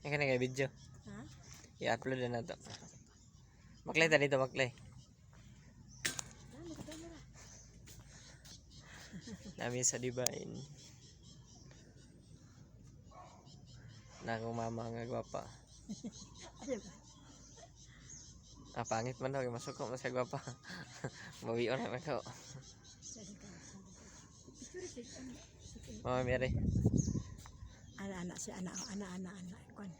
Yan ka na kay video. Ha? I-upload na to. Maklay ta dito, maklay. Nami sa Dibain. Na akong mama nga gwapa. Pangit man daw, masuko mo sa gwapa. Mawion na ako. Mama Mary. Anak si anak. Kwan.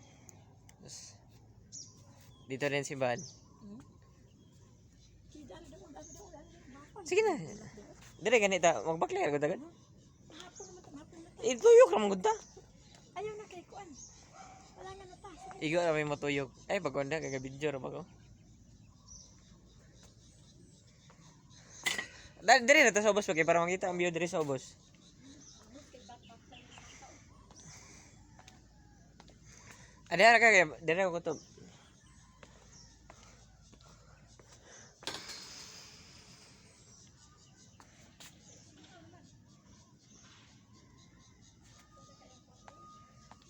Dito rin si Bad. Sige na. Dire ganita, magbakler ko dagan. Ituyok ra man gud ta. Ayaw na kay kuan. Wala nga nata. Igo ra may matuyok. Ay pagkonda kay video ra ba ko. Dire na ta sa ubos kay para makita ang view dire sa ubos. Ada ka kay dire ko to.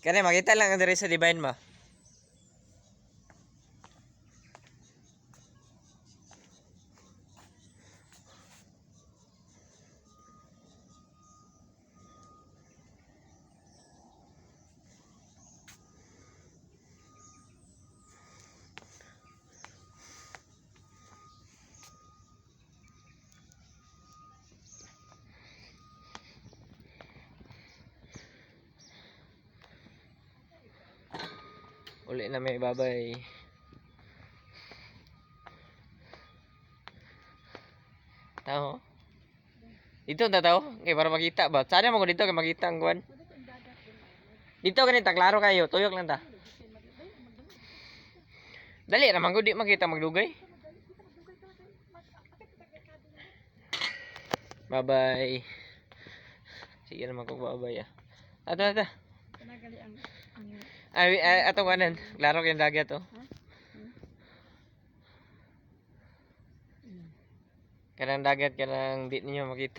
Kaya makita lang ang dire sa Divine ma. Uli na may babay. Tao. Dito na tao. Okay, para makita ba? Sana mo dito kay makita ang kuan. Dito ganito klaro kayo. Tuyok lang ta. Dali ra man gud di makita magdugay. Bye-bye. Sige naman kong bye-bye ah. Ata. Kanagali ang Ay, atong kanan. Klaro kayong dagat oh. Kanang dagat, kanang di ninyo makita.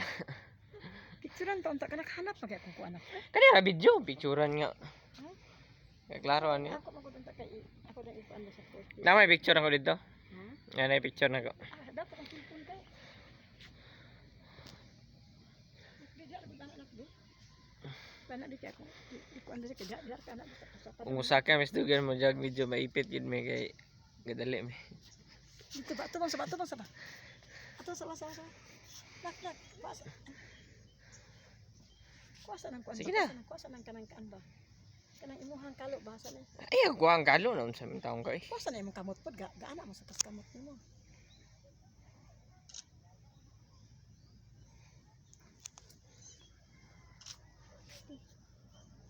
picturean ta unta ka nakahanap pag ako kuan ako. Kanina video, picturean nga. Klaro ano. Ako magud unta kay ako na ikuan sa post. Na may picture ako dito. Ha? Yan ay picture na ko. Dapat ang cellphone kay. Bigla ra anak do. Kana di ako. Ikuan diri kay dar ka anak sa. Kung usa ka mis dugan mo jag video maipit gid may kay gadali mi. Dito ba to bang sa ba. Ato sa. Lak. Kuasa nang kuan. Sige na. Kuasa nang kanang kaan ba? Kanang imuhang kalo basa ni. Ay ako ang galo na unsa man taong kay. Kuasa na imong kamot pod gaana mo sa tas kamot nimo.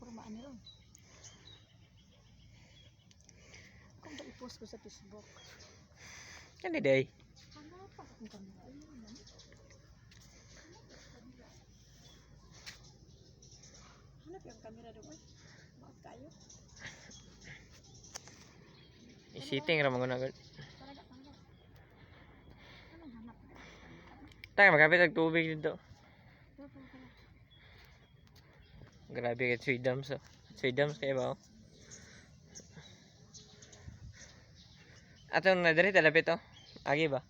Formaan ni ron. Kung ba i-post ko sa Facebook. Kani day. Ano pa kung kamera? Hanap yung kamera doon. Bakit kayo? Isiting ra mo na gud. Talaga. Anong hanap? Tayo magkapit og tubig dito. Grabe kay Swidams oh. Swidams kay ba oh. Atong na diri talapit oh. Agi ba?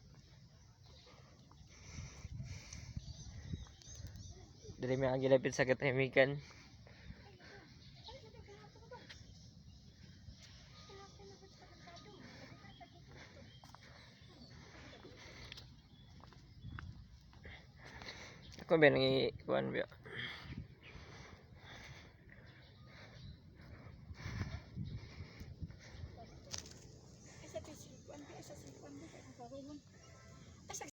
Diri may agi lapit sa katahimikan. Ako ba nang kuan ba?